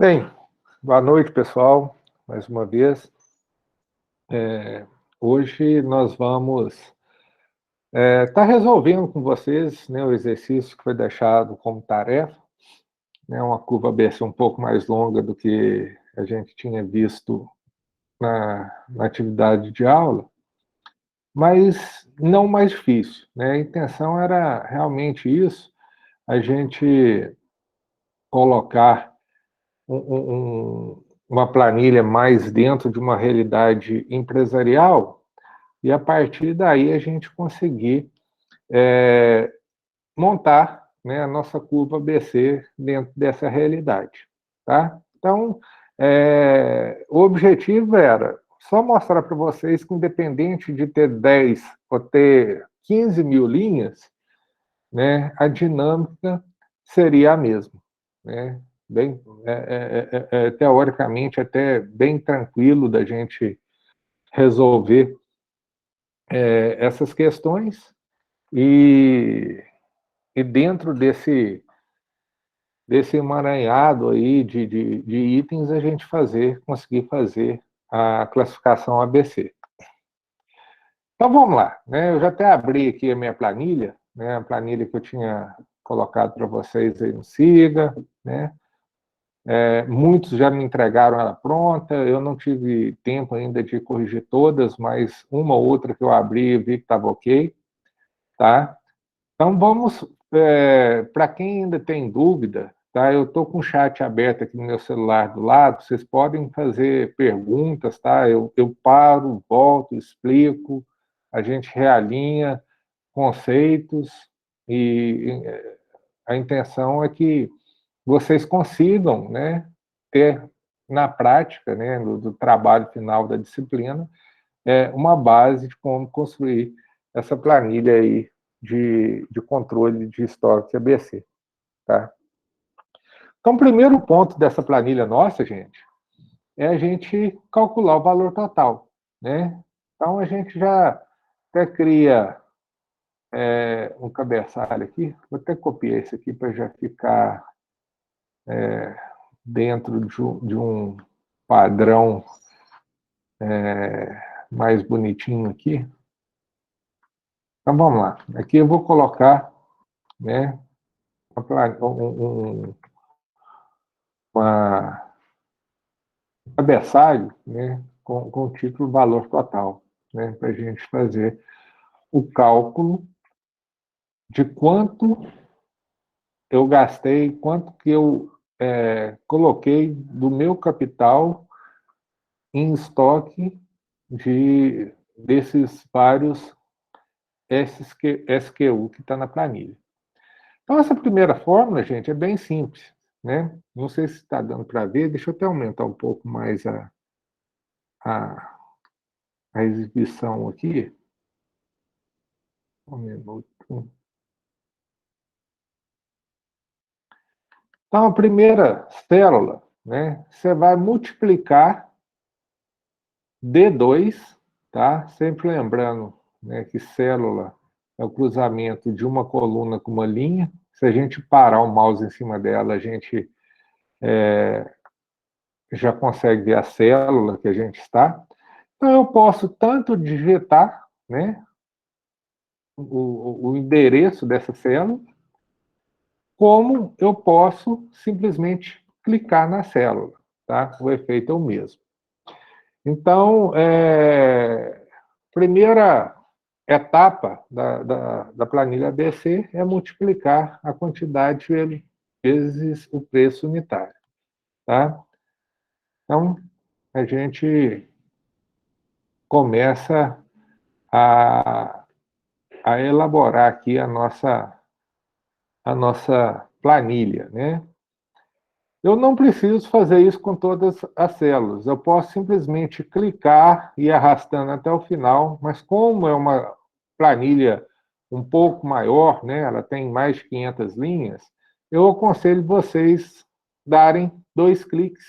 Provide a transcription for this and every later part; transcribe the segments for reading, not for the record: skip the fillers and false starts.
Bem, boa noite, pessoal, mais uma vez. Hoje nós vamos estar resolvendo com vocês, né, o exercício que foi deixado como tarefa, né, uma curva ABC um pouco mais longa do que a gente tinha visto na atividade de aula, mas não mais difícil, né? A intenção era realmente isso, a gente colocar uma planilha mais dentro de uma realidade empresarial e, a partir daí, a gente conseguir montar, né, a nossa curva ABC dentro dessa realidade. Tá? Então, o objetivo era só mostrar para vocês que, independente de ter 10 ou ter 15 mil linhas, né, a dinâmica seria a mesma. Né? Bem, teoricamente, até bem tranquilo da gente resolver essas questões e dentro desse emaranhado aí de itens a gente conseguir fazer a classificação ABC. Então vamos lá, né? Eu já até abri aqui a minha planilha, né? A planilha que eu tinha colocado para vocês aí no Siga, né? Muitos já me entregaram ela pronta, eu não tive tempo ainda de corrigir todas, mas uma ou outra que eu abri e vi que estava ok, tá? Então, vamos, para quem ainda tem dúvida, tá? Eu estou com o chat aberto aqui no meu celular do lado, vocês podem fazer perguntas, tá? Eu paro, volto, explico, a gente realinha conceitos e a intenção é que vocês consigam, né, ter na prática, né, do trabalho final da disciplina, uma base de como construir essa planilha aí de controle de estoque ABC. Tá? Então, o primeiro ponto dessa planilha nossa, gente, é a gente calcular o valor total. Né? Então, a gente já até cria um cabeçalho aqui, vou até copiar esse aqui para já ficar dentro de um padrão mais bonitinho aqui. Então, vamos lá. Aqui eu vou colocar, né, uma cabeçalho, né, com o título valor total, né, para a gente fazer o cálculo de quanto eu gastei, quanto que eu coloquei do meu capital em estoque desses vários SKU que está na planilha. Então, essa primeira fórmula, gente, é bem simples. Né? Não sei se está dando para ver, deixa eu até aumentar um pouco mais a, a exibição aqui. Um minuto. Então, a primeira célula, né, você vai multiplicar D2, tá? Sempre lembrando, né, que célula é o cruzamento de uma coluna com uma linha. Se a gente parar o mouse em cima dela, a gente já consegue ver a célula que a gente está. Então, eu posso tanto digitar, né, o endereço dessa célula, como eu posso simplesmente clicar na célula. Tá? O efeito é o mesmo. Então, primeira etapa da planilha ABC é multiplicar a quantidade vezes o preço unitário. Tá? Então, a gente começa a elaborar aqui a nossa planilha. Né? Eu não preciso fazer isso com todas as células. Eu posso simplesmente clicar e ir arrastando até o final, mas como é uma planilha um pouco maior, né, ela tem mais de 500 linhas, eu aconselho vocês darem 2 cliques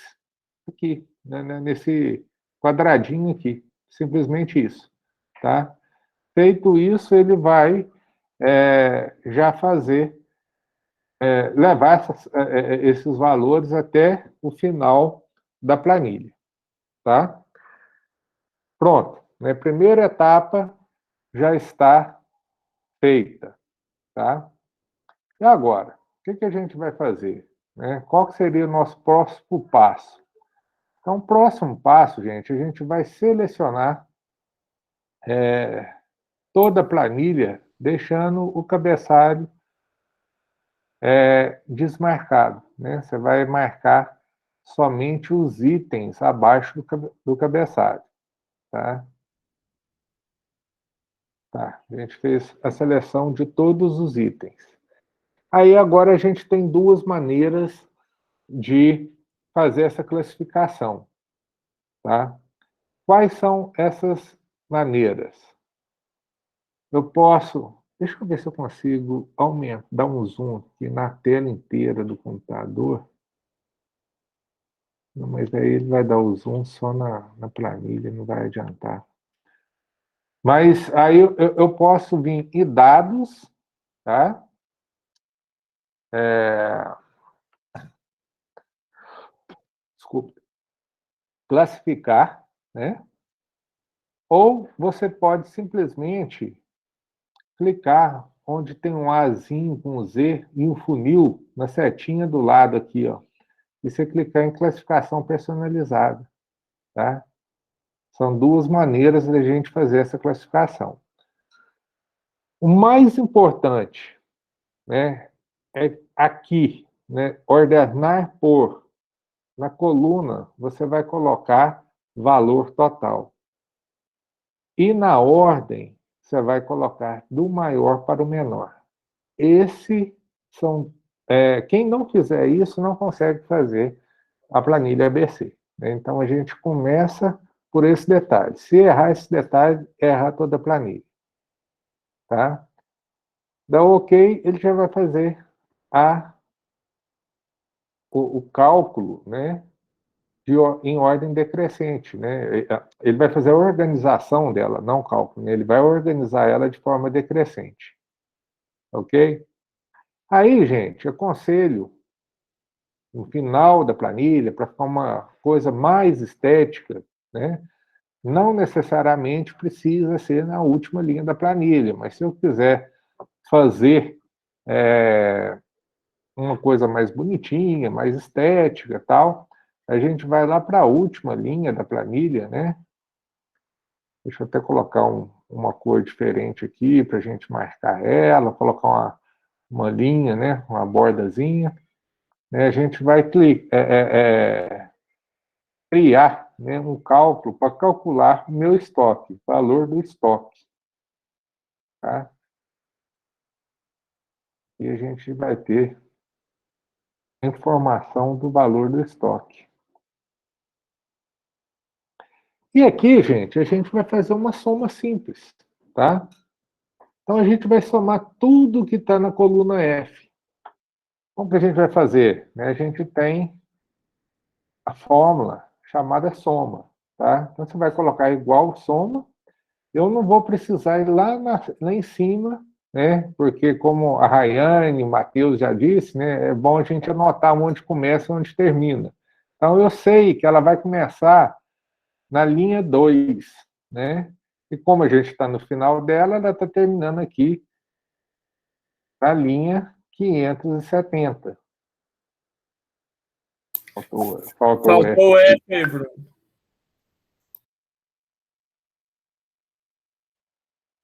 aqui, né, nesse quadradinho aqui. Simplesmente isso. Tá? Feito isso, ele vai já fazer levar esses valores até o final da planilha, tá? Pronto, né? Primeira etapa já está feita, tá? E agora, o que a gente vai fazer? Né? Qual que seria o nosso próximo passo? Então, o próximo passo, gente, a gente vai selecionar toda a planilha, deixando o cabeçalho desmarcado, né? Você vai marcar somente os itens abaixo do cabeçalho, tá? Tá, a gente fez a seleção de todos os itens. Aí agora a gente tem duas maneiras de fazer essa classificação, tá? Quais são essas maneiras? Eu posso, deixa eu ver se eu consigo aumentar, dar um zoom aqui na tela inteira do computador. Não, mas aí ele vai dar o zoom só na planilha, não vai adiantar. Mas aí eu posso vir em dados, tá? Desculpa, classificar, né? Ou você pode simplesmente clicar onde tem um Azinho com um Z e um funil na setinha do lado aqui, ó. E você clicar em classificação personalizada, tá? São duas maneiras da gente fazer essa classificação. O mais importante, né, é aqui, né, ordenar por. Na coluna, você vai colocar valor total. E na ordem, você vai colocar do maior para o menor. Esse são. Quem não fizer isso não consegue fazer a planilha ABC, né? Então a gente começa por esse detalhe. Se errar esse detalhe, erra toda a planilha. Tá? Dá OK, ele já vai fazer o cálculo, né, em ordem decrescente, né? Ele vai fazer a organização dela, não o cálculo, né? Ele vai organizar ela de forma decrescente. Ok? Aí, gente, aconselho, no final da planilha, para ficar uma coisa mais estética, né? Não necessariamente precisa ser na última linha da planilha, mas se eu quiser fazer uma coisa mais bonitinha, mais estética, tal, a gente vai lá para a última linha da planilha, né? Deixa eu até colocar uma cor diferente aqui para a gente marcar ela, colocar uma linha, né? Uma bordazinha. Né? A gente vai criar, né, um cálculo para calcular o meu estoque, o valor do estoque. Tá? E a gente vai ter informação do valor do estoque. E aqui, gente, a gente vai fazer uma soma simples, tá? Então, a gente vai somar tudo que está na coluna F. Como que a gente vai fazer? A gente tem a fórmula chamada soma, tá? Então, você vai colocar igual soma. Eu não vou precisar ir lá em cima, né? Porque, como a Rayane, o Matheus já disse, né? É bom a gente anotar onde começa e onde termina. Então, eu sei que ela vai começar na linha 2, né? E como a gente está no final dela, ela está terminando aqui na linha 570. Faltou o F. Faltou o F, Bruno.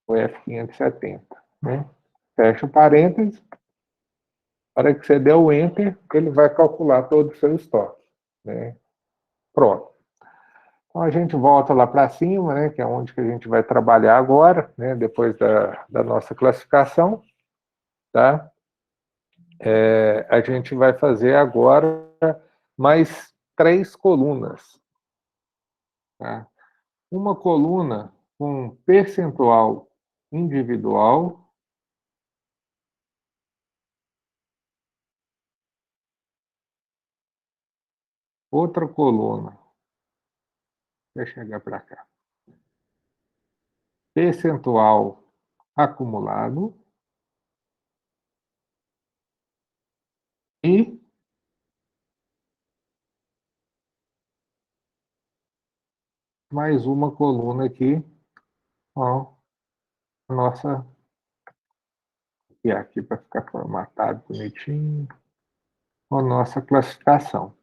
O F570. Né? Fecha o parênteses. Na hora que você der o Enter, ele vai calcular todo o seu estoque. Né? Pronto. Então a gente volta lá para cima, né, que é onde que a gente vai trabalhar agora, né, depois da nossa classificação. Tá? A gente vai fazer agora mais 3 colunas. Tá? Uma coluna com percentual individual, outra coluna, deixa eu chegar para cá, percentual acumulado, E mais uma coluna aqui, ó, a nossa, e aqui para ficar formatado bonitinho, a nossa classificação.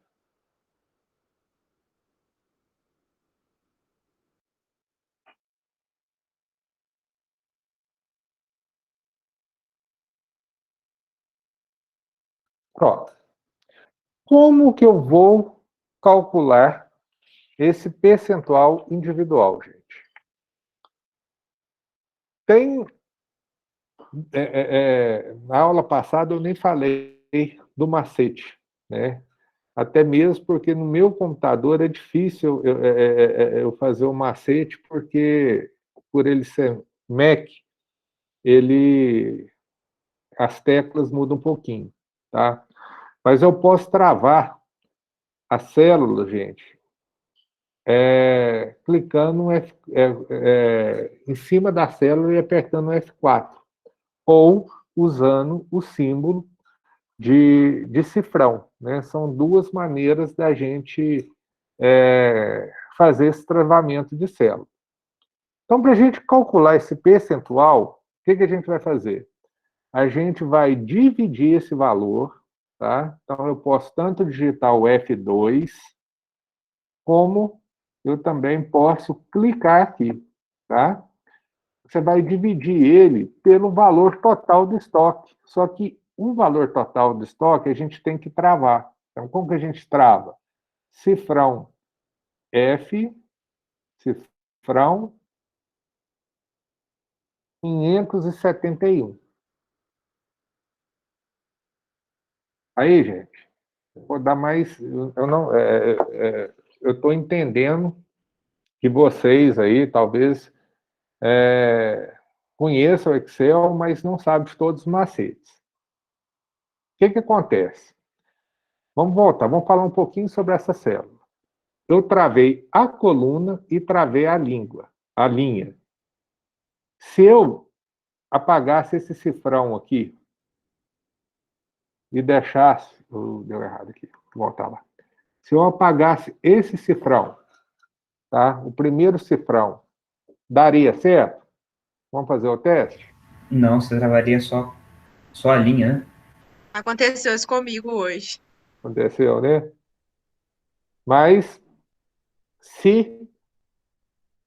Pronto. Como que eu vou calcular esse percentual individual, gente? Tem, na aula passada eu nem falei do macete, né? Até mesmo porque no meu computador é difícil eu fazer o macete, porque por ele ser Mac, as teclas mudam um pouquinho, tá? Mas eu posso travar a célula, gente, clicando em cima da célula e apertando o F4, ou usando o símbolo de cifrão, né? São duas maneiras da gente fazer esse travamento de célula. Então, para a gente calcular esse percentual, o que a gente vai fazer? A gente vai dividir esse valor, tá? Então, eu posso tanto digitar o F2, como eu também posso clicar aqui, tá? Você vai dividir ele pelo valor total do estoque. Só que o valor total do estoque a gente tem que travar. Então, como que a gente trava? Cifrão F, cifrão 571. Aí, gente, vou dar mais. Eu não, eu estou entendendo que vocês aí talvez conheçam o Excel, mas não sabem de todos os macetes. O que acontece? Vamos voltar, vamos falar um pouquinho sobre essa célula. Eu travei a coluna e travei a linha. Se eu apagasse esse cifrão aqui e deixasse. Deu errado aqui, vou voltar lá. Se eu apagasse esse cifrão, tá? O primeiro cifrão, daria certo? Vamos fazer o teste? Não, você travaria só a linha, né? Aconteceu isso comigo hoje. Aconteceu, né? Mas se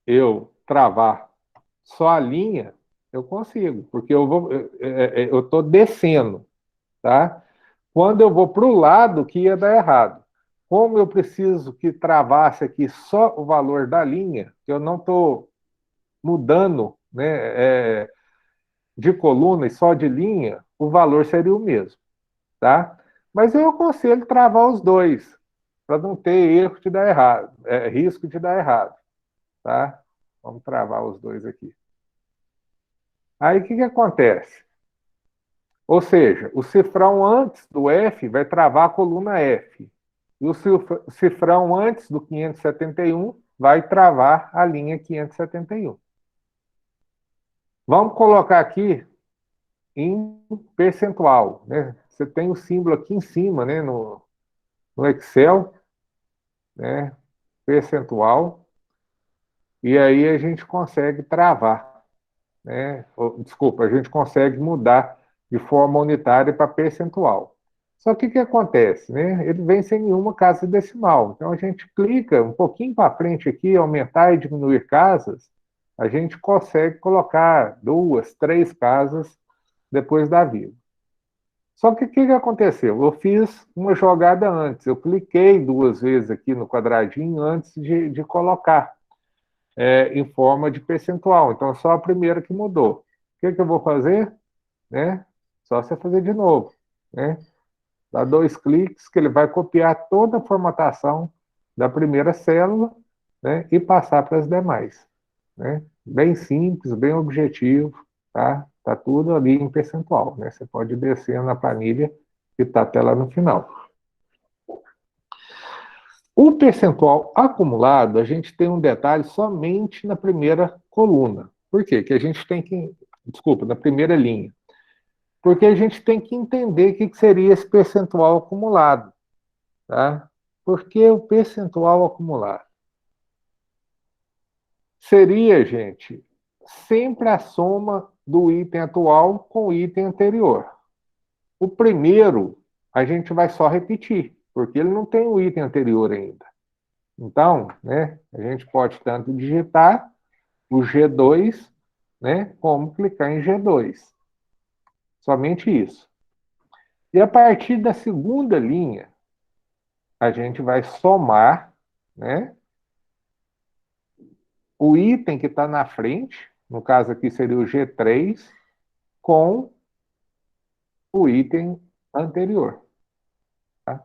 eu travar só a linha, eu consigo, porque eu estou descendo, tá? Quando eu vou para o lado, que ia dar errado. Como eu preciso que travasse aqui só o valor da linha, eu não estou mudando, né, de coluna e só de linha, o valor seria o mesmo, tá? Mas eu aconselho travar os dois, para não ter erro de dar errado, risco de dar errado, tá? Vamos travar os dois aqui. Aí o que acontece? Ou seja, o cifrão antes do F vai travar a coluna F. E o cifrão antes do 571 vai travar a linha 571. Vamos colocar aqui em percentual, né? Você tem o símbolo aqui em cima, né, no Excel, né, percentual, e aí a gente consegue travar, né? Desculpa, a gente consegue mudar de forma unitária para percentual. Só que o que acontece, né? Ele vem sem nenhuma casa decimal. Então a gente clica um pouquinho para frente aqui, aumentar e diminuir casas, a gente consegue colocar 2, 3 casas depois da vírgula. Só que o que aconteceu? Eu fiz uma jogada antes, eu cliquei 2 vezes aqui no quadradinho antes de colocar em forma de percentual. Então, só a primeira que mudou. O que eu vou fazer? Né? Só você fazer de novo. Né? Dá 2 cliques que ele vai copiar toda a formatação da primeira célula, né? E passar para as demais. Né? Bem simples, bem objetivo, tá? Tá tudo ali em percentual, né? Você pode descer na planilha que está até lá no final. O percentual acumulado, a gente tem um detalhe somente na primeira coluna. Por quê? Que a gente tem que... Desculpa, na primeira linha. porque a gente tem que entender o que seria esse percentual acumulado. Tá? Por que o percentual acumulado? Seria, gente, sempre a soma do item atual com o item anterior. O primeiro, a gente vai só repetir, porque ele não tem o item anterior ainda. Então, né, a gente pode tanto digitar o G2, né, como clicar em G2. Somente isso. E a partir da segunda linha, a gente vai somar, né, o item que está na frente, no caso aqui seria o G3, com o item anterior. Tá?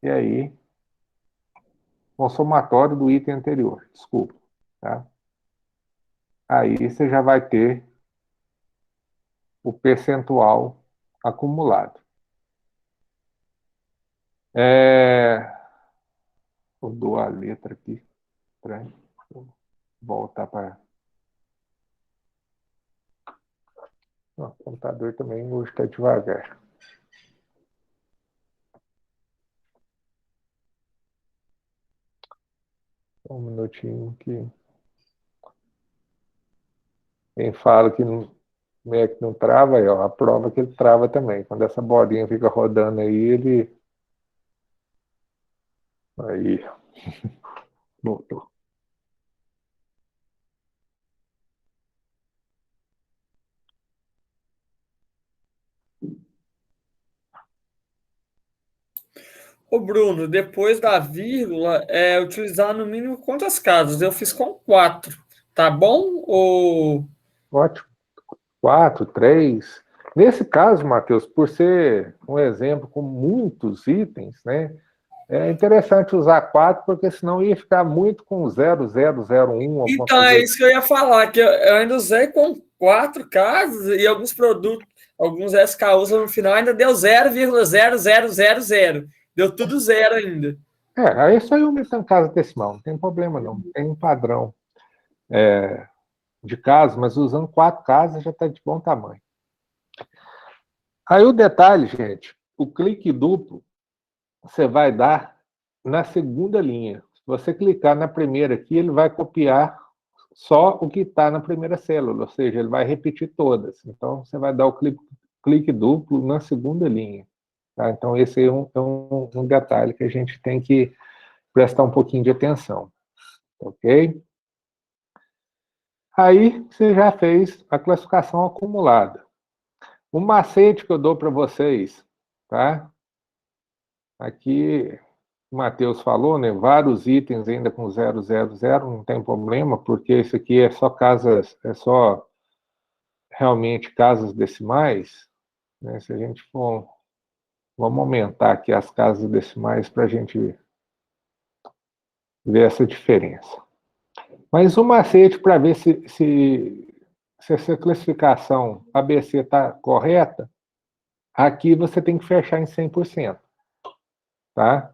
E aí, com o somatório do item anterior, desculpa. Tá? Aí você já vai ter o percentual acumulado. Mudou a letra aqui. Estranho. Vou voltar para... O computador também hoje está devagar. Um minutinho que... Quem fala que não, é que não trava, aí, ó, a prova que ele trava também. Quando essa bolinha fica rodando aí, ele... Aí, voltou. Ô, Bruno, depois da vírgula, utilizar no mínimo quantas casas? Eu fiz com 4. Tá bom? Ou... Ótimo. 4, 3. Nesse caso, Matheus, por ser um exemplo com muitos itens, né, é interessante usar 4, porque senão ia ficar muito com 0001. Então, é isso que eu ia falar, que eu ainda usei com 4 casas e alguns produtos, alguns SKUs no final ainda deu 0,0000. Deu tudo zero ainda. Aí é só ir aumentando casa decimal, não tem problema não. Tem um padrão de casas, mas usando 4 casas já está de bom tamanho. Aí o detalhe, gente, o clique duplo você vai dar na segunda linha. Se você clicar na primeira aqui, ele vai copiar só o que está na primeira célula, ou seja, ele vai repetir todas. Então, você vai dar o clique duplo na segunda linha. Tá? Então, esse é um detalhe que a gente tem que prestar um pouquinho de atenção. Ok? Aí, você já fez a classificação acumulada. O macete que eu dou para vocês, tá? Aqui, o Matheus falou, né? Vários itens ainda com 000, não tem problema, porque isso aqui é só casas, é só realmente casas decimais, né? Se a gente for, vamos aumentar aqui as casas decimais para a gente ver essa diferença. Mas o macete para ver se essa classificação ABC está correta, aqui você tem que fechar em 100%, tá?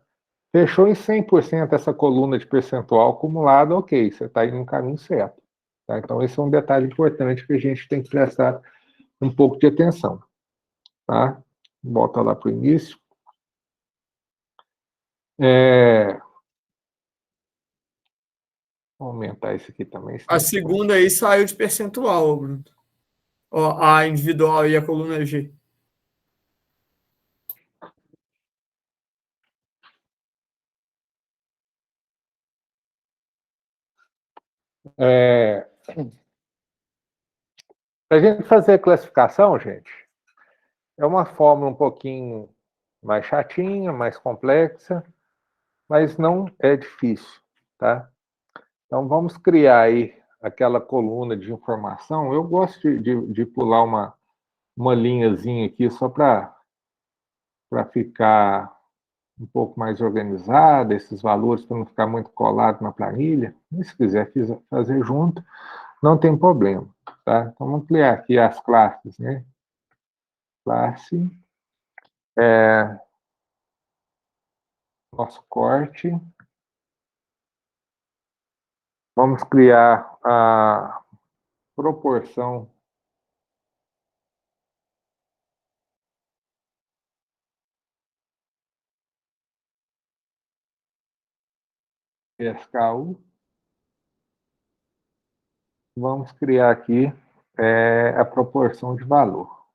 Fechou em 100% essa coluna de percentual acumulado, ok, você está indo no caminho certo. Tá? Então, esse é um detalhe importante que a gente tem que prestar um pouco de atenção. Tá? Volta lá para o início. Vou aumentar esse aqui também. A segunda aí saiu de percentual, Bruno. Ó, a individual e a coluna G. Para a gente fazer a classificação, gente, é uma fórmula um pouquinho mais chatinha, mais complexa, mas não é difícil, tá? Então, vamos criar aí aquela coluna de informação. Eu gosto de pular uma linhazinha aqui só para ficar um pouco mais organizada, esses valores, para não ficar muito colado na planilha. E se quiser fazer junto, não tem problema. Tá? Então, vamos criar aqui as classes, né? Classe, nosso corte. Vamos criar a proporção SKU. Vamos criar aqui a proporção de valor.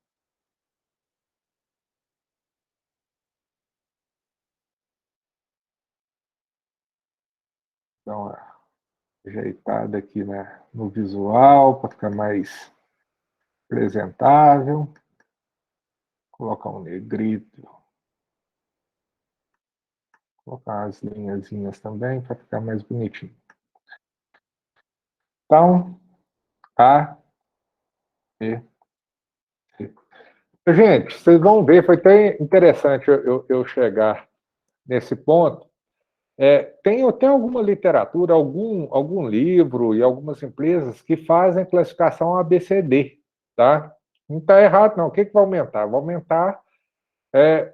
Então, ajeitada aqui no visual, para ficar mais apresentável. Colocar um negrito. Colocar as linhazinhas também, para ficar mais bonitinho. Então, A, B, C. Gente, vocês vão ver, foi até interessante eu chegar nesse ponto. Tem alguma literatura, algum livro e algumas empresas que fazem classificação ABCD, tá? Não está errado, não. O que vai aumentar? Vai aumentar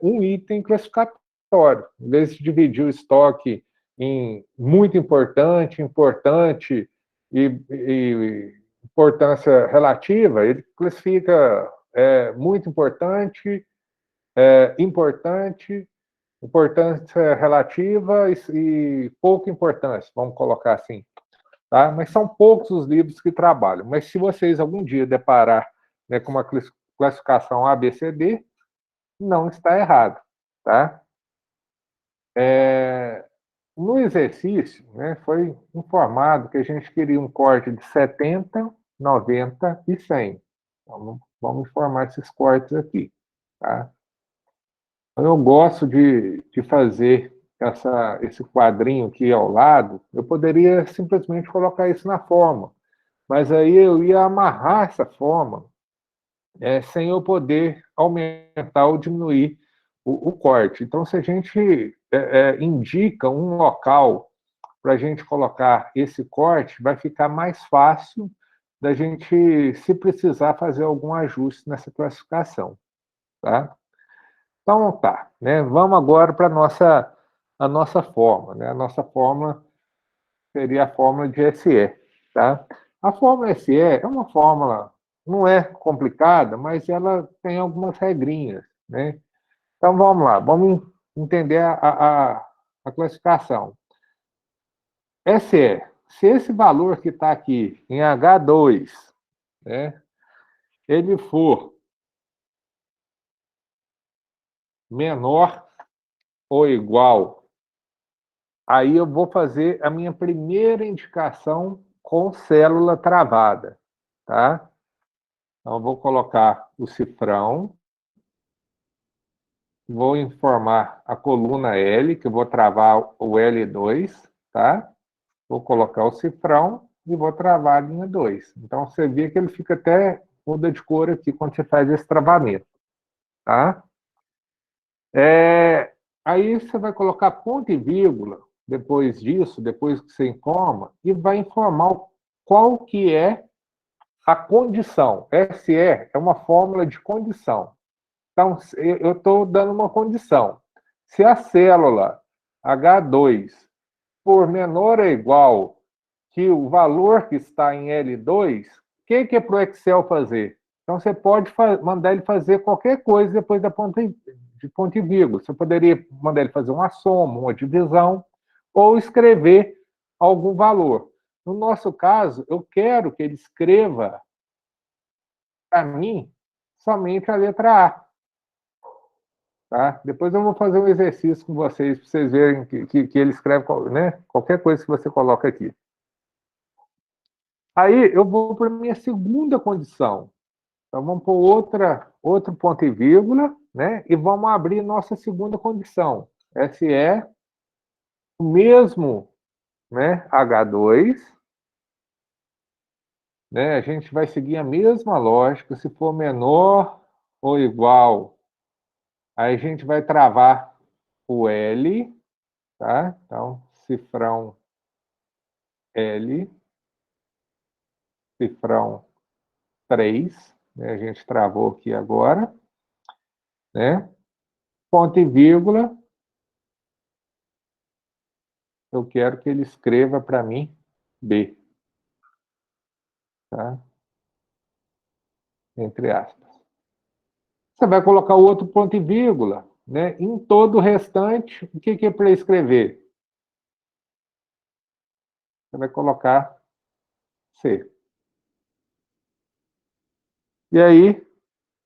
um item classificatório. Em vez de dividir o estoque em muito importante, importante e importância relativa, ele classifica muito importante, importante, importância relativa e pouca importância, vamos colocar assim. Tá? Mas são poucos os livros que trabalham. Mas se vocês algum dia deparar com uma classificação ABCD, não está errado. Tá? No exercício, foi informado que a gente queria um corte de 70, 90 e 100. Então, vamos informar esses cortes aqui. Tá? Eu gosto de fazer esse quadrinho aqui ao lado. Eu poderia simplesmente colocar isso na forma, mas aí eu ia amarrar essa forma sem eu poder aumentar ou diminuir o corte. Então, se a gente indica um local para a gente colocar esse corte, vai ficar mais fácil da gente, se precisar, fazer algum ajuste nessa classificação. Tá? Então, tá. Vamos agora para a nossa fórmula. A nossa fórmula seria a fórmula de SE. Tá? A fórmula SE é uma fórmula, não é complicada, mas ela tem algumas regrinhas. Então, vamos lá. Vamos entender a classificação. SE. Se esse valor que está aqui em H2, ele for menor ou igual, aí eu vou fazer a minha primeira indicação com célula travada, tá? Então, eu vou colocar o cifrão, vou informar a coluna L, que eu vou travar o L2, tá? Vou colocar o cifrão e vou travar a linha 2. Então, você vê que ele fica até muda de cor aqui quando você faz esse travamento, tá? Aí você vai colocar ponto e vírgula depois disso, depois que você informa, e vai informar qual que é a condição. SE é uma fórmula de condição. Então, eu estou dando uma condição. Se a célula H2 for menor ou igual que o valor que está em L2, o que é para o Excel fazer? Então, você pode mandar ele fazer qualquer coisa depois de ponto e vírgula. Você poderia mandar ele fazer uma soma, uma divisão, ou escrever algum valor. No nosso caso, eu quero que ele escreva, para mim, somente a letra A. Tá? Depois eu vou fazer um exercício com vocês, para vocês verem que ele escreve qualquer coisa que você coloca aqui. Aí eu vou para a minha segunda condição. Então, vamos pôr outro ponto e vírgula, e vamos abrir nossa segunda condição. SE, o mesmo H2, a gente vai seguir a mesma lógica. Se for menor ou igual, aí a gente vai travar o L, tá? Então, cifrão L, cifrão 3, a gente travou aqui agora, ponto e vírgula, eu quero que ele escreva para mim B. Tá? Entre aspas. Você vai colocar o outro ponto e vírgula, em todo o restante, o que é para escrever? você vai colocar C. E aí,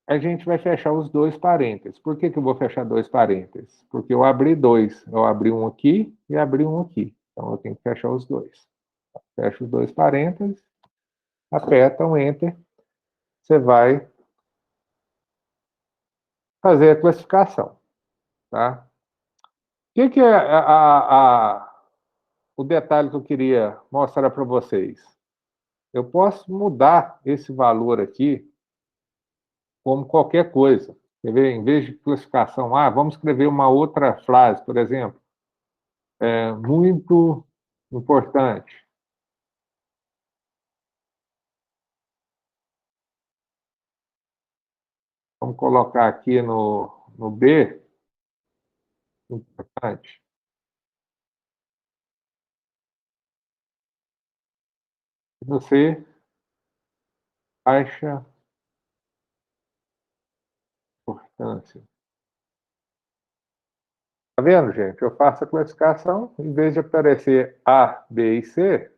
a gente vai fechar os dois parênteses. Por que eu vou fechar dois parênteses? Porque eu abri dois. Eu abri um aqui e abri um aqui. Então, eu tenho que fechar os dois. Fecha os dois parênteses, aperta um Enter, você vai fazer a classificação. Tá? O que é o detalhe que eu queria mostrar para vocês? Eu posso mudar esse valor aqui como qualquer coisa. Quer ver? Em vez de classificação A, vamos escrever uma outra frase, por exemplo. É muito importante. Vamos colocar aqui no B, importante. No C, baixa importância. Tá vendo, gente? Eu faço a classificação, em vez de aparecer A, B e C,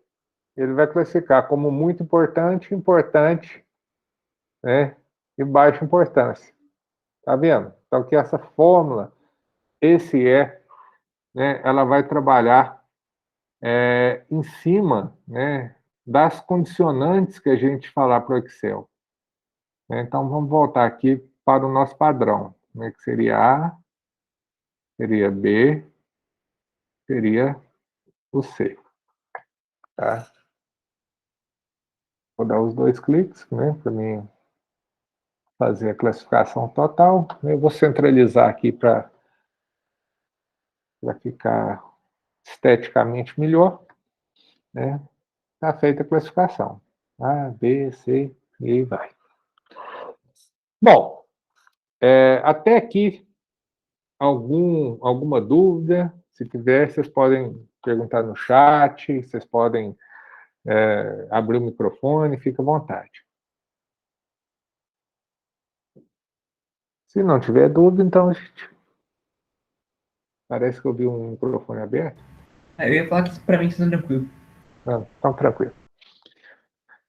ele vai classificar como muito importante, importante, né? E baixa importância. Tá vendo? Então, que essa fórmula, esse né? Ela vai trabalhar em cima, né? Das condicionantes que a gente falar para o Excel. Então, vamos voltar aqui para o nosso padrão, né? Que seria A, seria B, seria o C. Tá? Vou dar os dois cliques, né? Para mim fazer a classificação total. Eu vou centralizar aqui para ficar esteticamente melhor. Né? Está feita a classificação. A, B, C, e aí vai. Bom, até aqui, alguma dúvida? Se tiver, vocês podem perguntar no chat, vocês podem abrir o microfone, fica à vontade. Se não tiver dúvida, então, gente, parece que eu vi um microfone aberto. Eu ia falar que para mim está tranquilo. Não, então, tranquilo.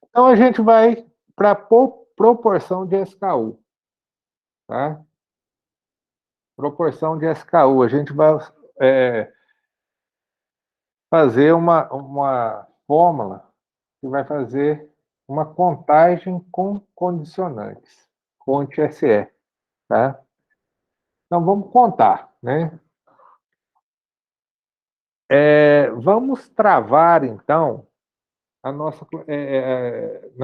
Então, a gente vai para a proporção de SKU. Tá? Proporção de SKU. A gente vai fazer uma fórmula que vai fazer uma contagem com condicionantes. Conte SE. Tá? Então, vamos contar. Né? Vamos travar, então, na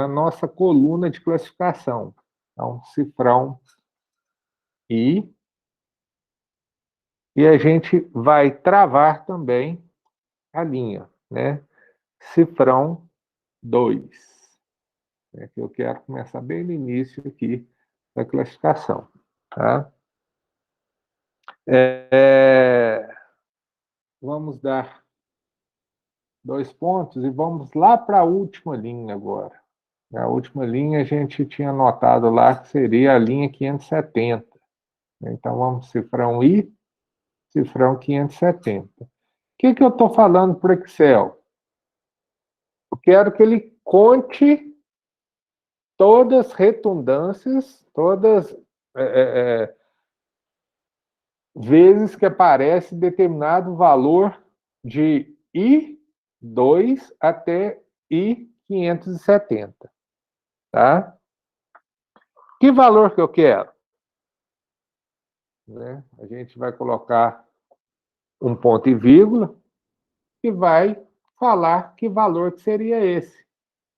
nossa coluna de classificação. Então, cifrão I. E a gente vai travar também a linha, né? Cifrão 2. Que eu quero começar bem no início aqui da classificação. Tá? Vamos dar 2 pontos e vamos lá para a última linha agora. A última linha a gente tinha anotado lá que seria a linha 570. Então, vamos cifrão I, cifrão 570. O que eu estou falando para o Excel? Eu quero que ele conte todas as redundâncias, todas vezes que aparece determinado valor de I2 até I570. Tá? Que valor que eu quero? Né? A gente vai colocar um ponto e vírgula e vai falar que valor que seria esse.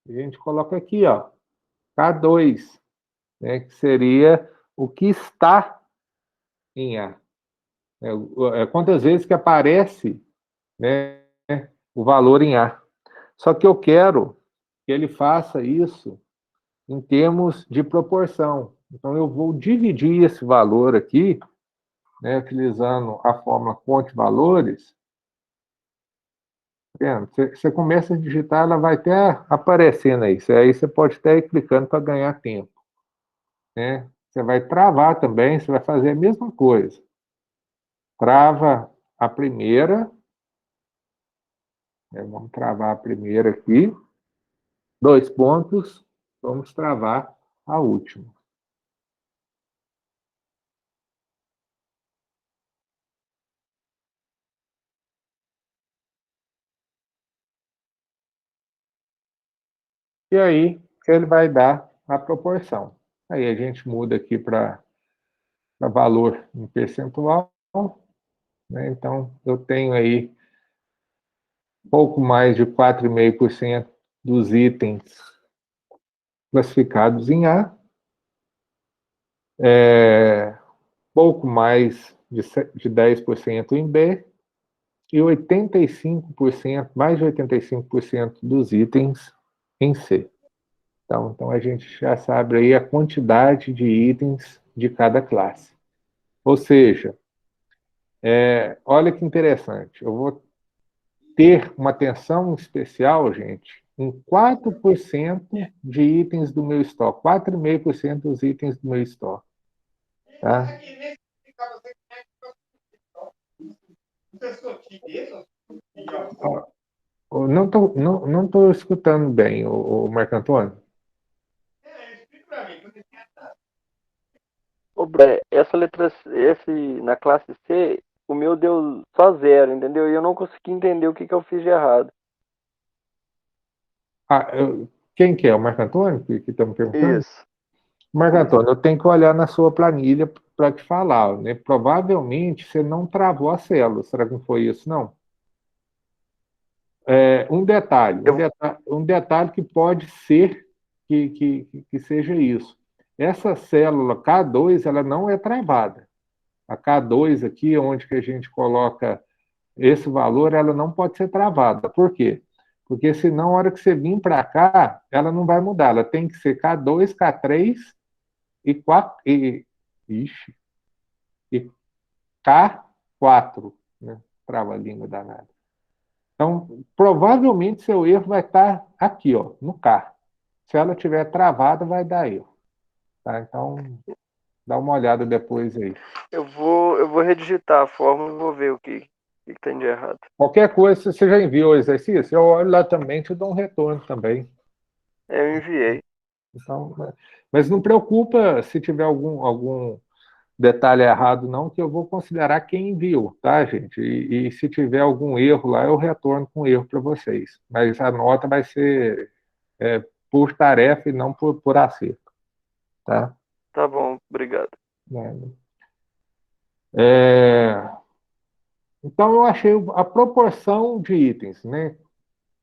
A gente coloca aqui, ó, K2, né, que seria o que está em A. Quantas vezes que aparece, né, o valor em A. Só que eu quero que ele faça isso em termos de proporção. Então, eu vou dividir esse valor aqui, né, utilizando a fórmula conte valores. Você começa a digitar, ela vai até aparecendo aí. Aí você pode até ir clicando para ganhar tempo. Né? Você vai travar também, você vai fazer a mesma coisa. Trava a primeira, Vamos travar a primeira aqui. 2 pontos. Vamos travar a última. E aí, ele vai dar a proporção. Aí a gente muda aqui para valor em percentual, né? Então, eu tenho aí pouco mais de 4,5% dos itens classificados em A, pouco mais de 10% em B, e 85%, mais de 85% dos itens em C. Então, a gente já sabe aí a quantidade de itens de cada classe. Ou seja, olha que interessante, eu vou ter uma atenção especial, gente, em 4% de itens do meu estoque, 4,5% dos itens do meu estoque. Tá? Não tô escutando bem, o Marco Antônio. Essa letra, esse, na classe C, o meu deu só 0, entendeu? E eu não consegui entender o que eu fiz de errado. Quem que é? O Marco Antônio que está me perguntando? Isso. Marco Antônio, eu tenho que olhar na sua planilha para te falar, né? Provavelmente você não travou a célula. Será que não foi isso, não? Um detalhe que pode ser que seja isso. Essa célula K2, ela não é travada. A K2 aqui, onde que a gente coloca esse valor, ela não pode ser travada. Por quê? Porque senão, a hora que você vir para cá, ela não vai mudar. Ela tem que ser K2, K3 e 4, ixi, e K4, né? Trava a língua danada. Então, provavelmente seu erro vai estar aqui, ó, no K. Se ela estiver travada, vai dar erro. Tá? Então, dá uma olhada depois aí. Eu vou redigitar a fórmula e vou ver o que tem de errado. Qualquer coisa, se você já enviou o exercício, eu olho lá também e te dou um retorno também. Eu enviei. Então, mas não preocupa se tiver algum detalhe errado, não, que eu vou considerar quem enviou, tá, gente? E se tiver algum erro lá, eu retorno com erro para vocês. Mas a nota vai ser por tarefa e não por acerto, tá? Tá bom, obrigado. Então, eu achei a proporção de itens, né,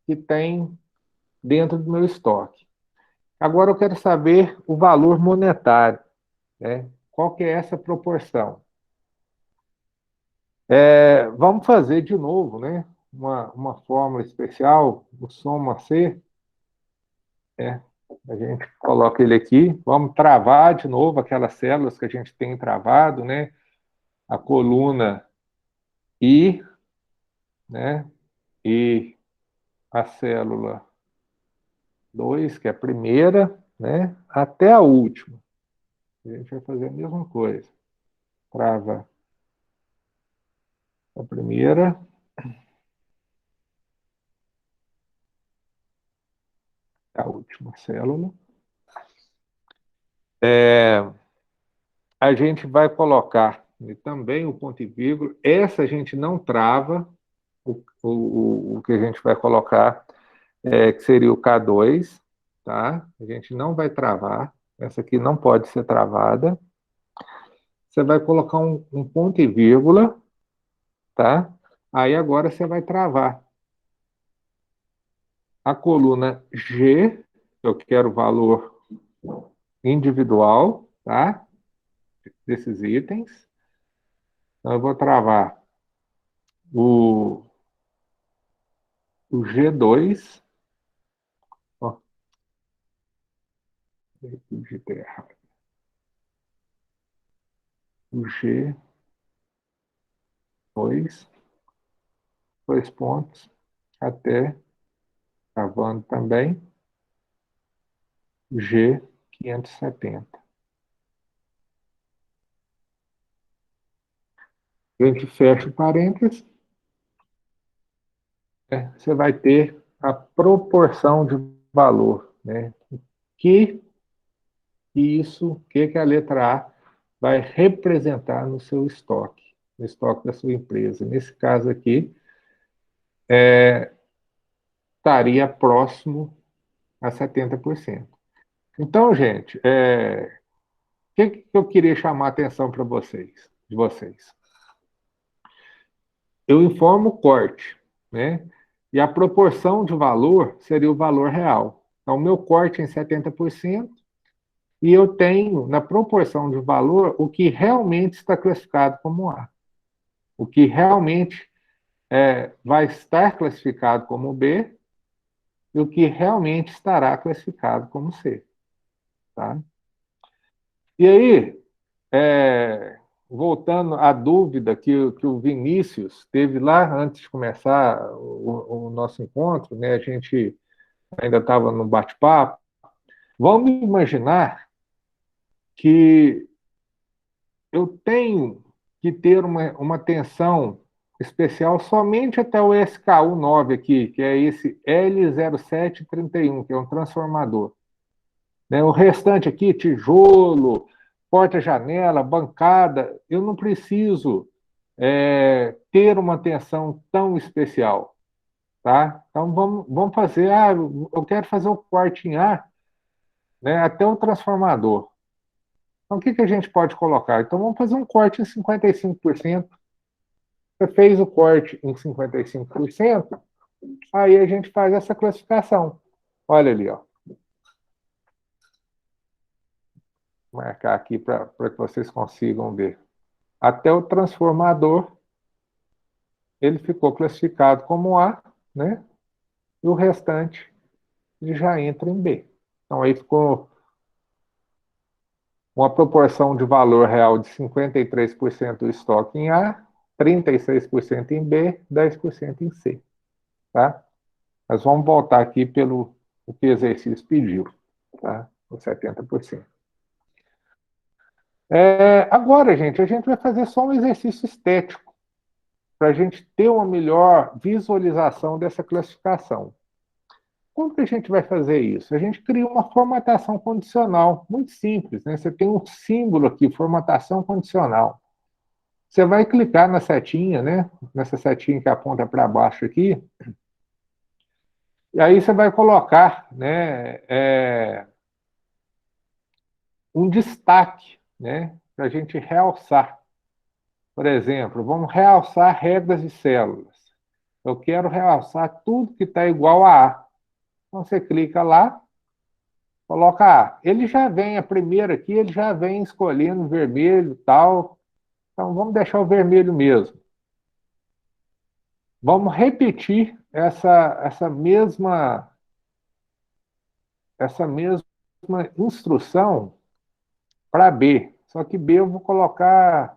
que tem dentro do meu estoque. Agora, eu quero saber o valor monetário, né? Qual que é essa proporção? Vamos fazer de novo, né? Uma fórmula especial, o soma C. A gente coloca ele aqui. Vamos travar de novo aquelas células que a gente tem travado, né? A coluna I, né? E a célula 2, que é a primeira, né? Até a última. A gente vai fazer a mesma coisa. Trava a primeira, a última célula. A gente vai colocar também o ponto e vírgula. Essa a gente não trava, o que a gente vai colocar, que seria o K2, tá? A gente não vai travar. Essa aqui não pode ser travada. Você vai colocar um ponto e vírgula, tá? Aí agora você vai travar a coluna G, eu quero o valor individual, tá? Desses itens. Então, eu vou travar o G2. Ó, digitei errado. O G2, 2 pontos, até, travando também, G570. A gente fecha o parênteses. né, você vai ter a proporção de valor, né? Que a letra A vai representar no seu estoque, no estoque da sua empresa. Nesse caso aqui, estaria próximo a 70%. Então, gente, o que eu queria chamar a atenção para de vocês? Eu informo o corte, né? E a proporção de valor seria o valor real. Então, o meu corte é em 70%, e eu tenho, na proporção de valor, o que realmente está classificado como A. O que realmente vai estar classificado como B e o que realmente estará classificado como C. Tá? E aí, voltando à dúvida que o Vinícius teve lá antes de começar o nosso encontro, né? A gente ainda estava no bate-papo. Vamos imaginar que eu tenho que ter uma atenção especial somente até o SKU9 aqui, que é esse L0731, que é um transformador. Né? O restante aqui, tijolo, porta-janela, bancada, eu não preciso ter uma atenção tão especial. Tá? Então, vamos fazer, eu quero fazer o corte em A, né, até o transformador. Então, o que a gente pode colocar? Então, vamos fazer um corte em 55%. Você fez o corte em 55%, aí a gente faz essa classificação. Olha ali, ó. Vou marcar aqui para que vocês consigam ver. Até o transformador, ele ficou classificado como A, né? E o restante ele já entra em B. Então, aí ficou uma proporção de valor real de 53% do estoque em A, 36% em B, 10% em C. Tá? Nós vamos voltar aqui pelo o que o exercício pediu, tá? Os 70%. Agora, gente, a gente vai fazer só um exercício estético, para a gente ter uma melhor visualização dessa classificação. Como que a gente vai fazer isso? A gente cria uma formatação condicional, muito simples, né? Você tem um símbolo aqui, formatação condicional. Você vai clicar na setinha, né? Nessa setinha que aponta para baixo aqui, e aí você vai colocar, né, um destaque, né, para a gente realçar. Por exemplo, vamos realçar regras de células. Eu quero realçar tudo que está igual a A. Então, você clica lá, coloca A. Ele já vem, a primeira aqui, ele já vem escolhendo vermelho e tal. Então, vamos deixar o vermelho mesmo. Vamos repetir essa mesma instrução para B. Só que B eu vou colocar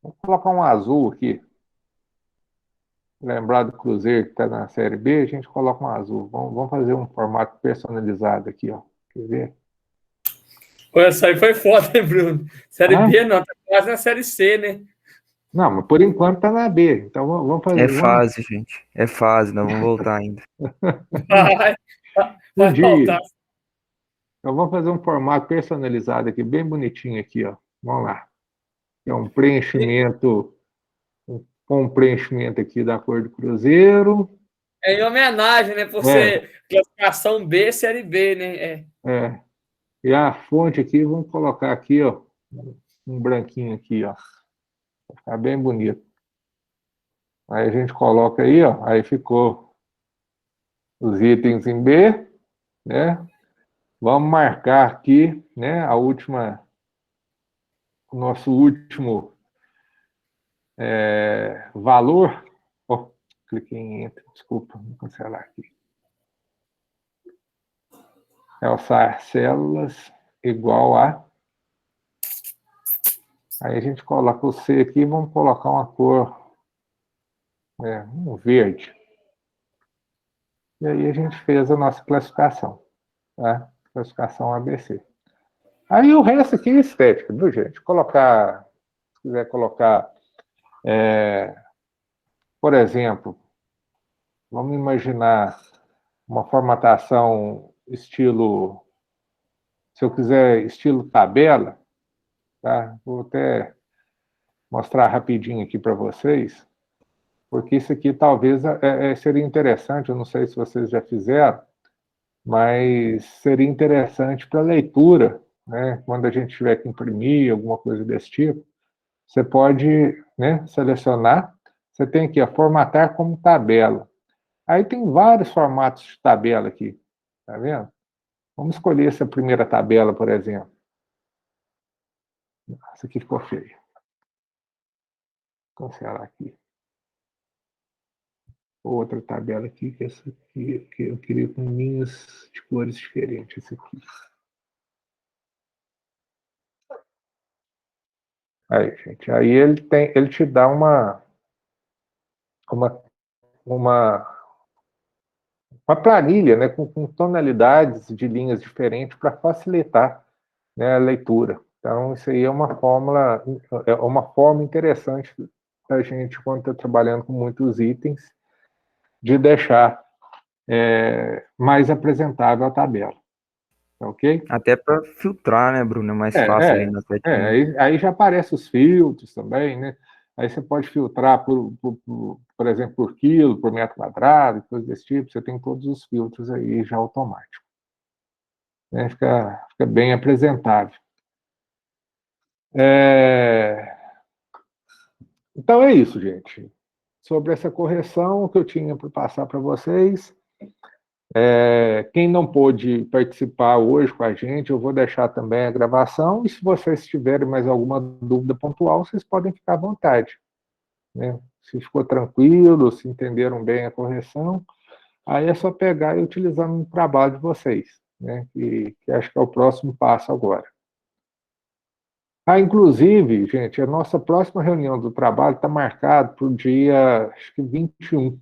um azul aqui. Lembrar do Cruzeiro que está na Série B, a gente coloca um azul. Vamos fazer um formato personalizado aqui, ó. Quer ver? Essa aí foi foda, hein, Bruno? Série B não, tá quase na Série C, né? Não, mas por enquanto está na B. Então vamos fazer. É fase, gente. É fase, nós vamos voltar ainda. Vai voltar. Então vamos fazer um formato personalizado aqui, bem bonitinho aqui, ó. Vamos lá. É um preenchimento, com um preenchimento aqui da cor do Cruzeiro. É em homenagem, né? Por ser classificação B, Série B, né? E a fonte aqui, vamos colocar aqui, ó, um branquinho aqui, ó. Vai ficar bem bonito. Aí a gente coloca aí, ó, aí ficou os itens em B, né? Vamos marcar aqui, né, o nosso último valor. Oh, cliquei em Enter, desculpa, vou cancelar aqui. Realçar células igual a. Aí a gente coloca o C aqui, vamos colocar uma cor, um verde. E aí a gente fez a nossa classificação, tá? Classificação ABC. Aí o resto aqui é estética, viu, gente? Se quiser colocar, por exemplo, Vamos imaginar uma formatação estilo, se eu quiser, estilo tabela, tá? Vou até mostrar rapidinho aqui para vocês, porque isso aqui talvez seria interessante, eu não sei se vocês já fizeram, mas seria interessante para leitura, né? Quando a gente tiver que imprimir alguma coisa desse tipo, você pode, né, selecionar, você tem aqui, formatar como tabela. Aí tem vários formatos de tabela aqui, tá vendo? Vamos escolher essa primeira tabela, por exemplo. Essa aqui ficou feia. Vou cancelar aqui. Outra tabela aqui, que essa aqui, que eu queria com linhas de cores diferentes. Essa aqui. Aí, gente, aí ele te dá uma planilha, né, com tonalidades de linhas diferentes para facilitar, né, a leitura. Então, isso aí é uma forma interessante da gente, quando está trabalhando com muitos itens, de deixar mais apresentável a tabela. Ok? Até para filtrar, né, Bruno? É mais fácil ali na setinha. Aí já aparecem os filtros também, né? Aí você pode filtrar, por exemplo, por quilo, por metro quadrado, coisas desse tipo. Você tem todos os filtros aí já automáticos. Né? Fica bem apresentável. Então é isso, gente. Sobre essa correção que eu tinha para passar para vocês. Quem não pôde participar hoje com a gente, eu vou deixar também a gravação, e se vocês tiverem mais alguma dúvida pontual, vocês podem ficar à vontade. Né? Se ficou tranquilo, se entenderam bem a correção, aí é só pegar e utilizar no trabalho de vocês, né? que acho que é o próximo passo agora. Inclusive, gente, a nossa próxima reunião do trabalho está marcada para o dia, acho que 21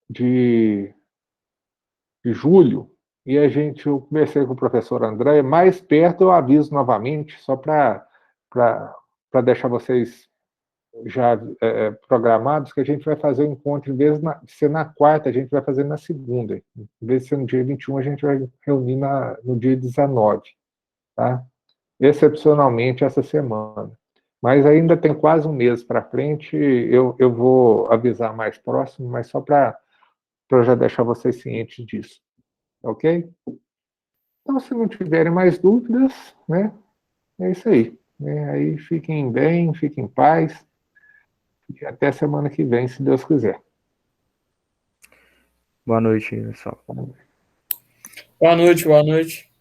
de julho, e eu conversei com o professor André, mais perto eu aviso novamente, só para deixar vocês já programados, que a gente vai fazer o encontro, em vez de ser na quarta, a gente vai fazer na segunda. Em vez de ser no dia 21, a gente vai reunir no dia 19, tá? Excepcionalmente essa semana. Mas ainda tem quase um mês para frente, eu vou avisar mais próximo, mas só para já deixar vocês cientes disso. Ok? Então, se não tiverem mais dúvidas, né, é isso aí. Né? Aí fiquem bem, fiquem em paz, e até semana que vem, se Deus quiser. Boa noite, pessoal. Boa noite, boa noite.